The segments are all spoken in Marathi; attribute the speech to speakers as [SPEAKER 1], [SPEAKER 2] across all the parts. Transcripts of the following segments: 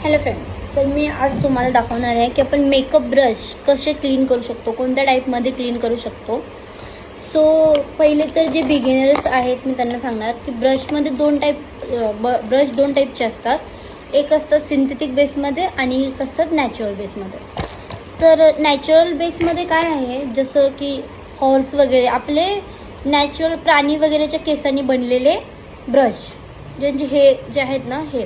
[SPEAKER 1] हॅलो फ्रेंड्स, तर मी आज तुम्हाला दाखवणार आहे की आपण मेकअप ब्रश कसे क्लीन करू शकतो, कोणत्या टाईपमध्ये क्लीन करू शकतो. सो पहिले तर जे बिगिनर्स आहेत मी त्यांना सांगणार की ब्रशमध्ये ब्रश दोन टाईपचे असतात. एक असतात सिंथेटिक बेसमध्ये आणि एक असतात नॅचरल बेसमध्ये. तर नॅचरल बेसमध्ये काय आहे, जसं की हॉर्स वगैरे आपले नॅचरल प्राणी वगैरेच्या केसांनी बनलेले ब्रश हे जे आहेत ना हे.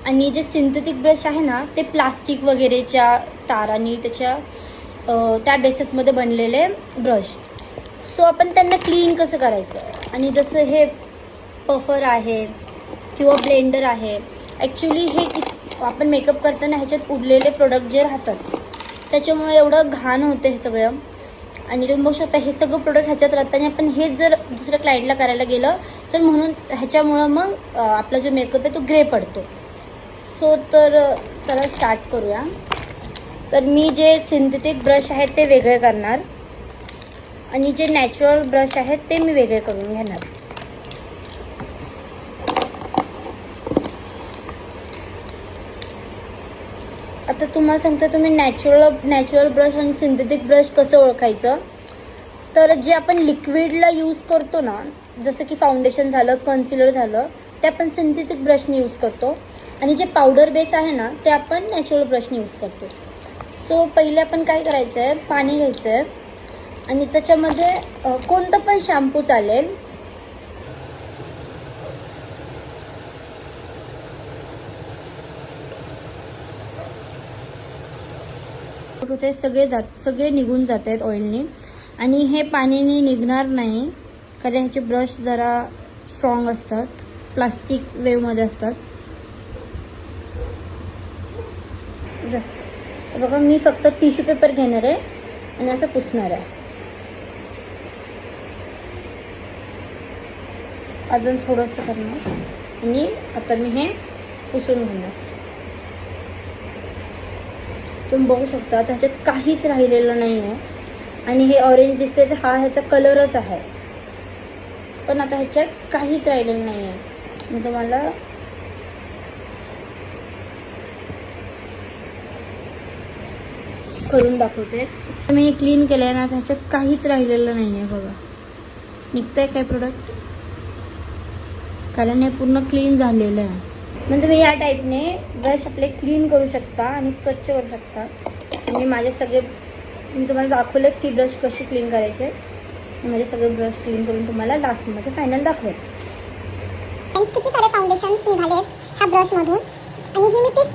[SPEAKER 1] आणि जे सिंथेटिक ब्रश आहे ना ते प्लास्टिक वगैरेच्या तारांनी त्या बेसिसमध्ये बनलेले ब्रश. सो आपण त्यांना क्लीन कसं करायचं, आणि जसं हे पफर आहे किंवा ब्लेंडर आहे, ॲक्च्युली हे आपण मेकअप करताना ह्याच्यात उरलेले प्रोडक्ट जे राहतात त्याच्यामुळे एवढं घाण होते हे सगळं. आणि तुम्ही बघू शकता हे सगळं प्रोडक्ट ह्याच्यात राहतात, आणि आपण हे जर दुसऱ्या क्लायंटला करायला गेलं तर म्हणून ह्याच्यामुळं मग आपला जो मेकअप आहे तो ग्रे पडतो. सो तर चला स्टार्ट करूया. तर मी जे सिंथेटिक ब्रश आहेत ते वेगळे करणार आणि जे नॅचरल ब्रश आहेत ते मी वेगळे करून घेणार. आता तुम्हाला सांगते तुम्ही नॅचरल ब्रश आणि सिंथेटिक ब्रश कसं ओळखायचं. तर जे आपण लिक्विडला यूज करतो ना, जसं की फाउंडेशन झालं, कन्सिलर झालं, ते आपण सिंथेटिक ब्रशने यूज करतो, आणि जे पावडर बेस आहे ना ते आपण नॅचरल ब्रशने यूज करतो. सो पहिले आपण काय करायचं आहे, पाणी घ्यायचं आहे आणि त्याच्यामध्ये कोणतं पण शॅम्पू चालेल. ते सगळे निघून जात आहेत ऑइलने, आणि हे पाणीने निघणार नाही कारण ह्याचे ब्रश जरा स्ट्रॉंग असतात, प्लास्टिक वेवमध्ये असतात. जसं बघा मी फक्त टिश्यू पेपर घेणार आहे आणि असं पुसणार आहे. अजून थोडंसं करणार आणि आता मी हे पुसून घेणार. तुम्ही बघू शकता त्याच्यात काहीच राहिलेलं नाही आहे, आणि हे ऑरेंज दिसते तर हा ह्याचा कलरच आहे, पण आता ह्याच्यात काहीच राहिलेलं नाही आहे. मी तुम्हाला करून दाखवते. मी क्लीन केलंय ना, ह्याच्यात काहीच राहिलेलं नाही आहे. बघा निघतंय काय प्रोडक्ट, कारण हे पूर्ण क्लीन झालेलं आहे. म्हणजे तुम्ही या टाईपने ब्रश आपले क्लीन करू शकता आणि स्वच्छ करू शकता. आणि मी तुम्हाला दाखवले की ब्रश कशी क्लीन करायचे. माझे सगळे ब्रश क्लीन करून तुम्हाला लास्टमध्ये फायनल दाखवेल.
[SPEAKER 2] किती सारे फाउंडेशन्स निघालेत ह्या ब्रशमधून, आणि ही मी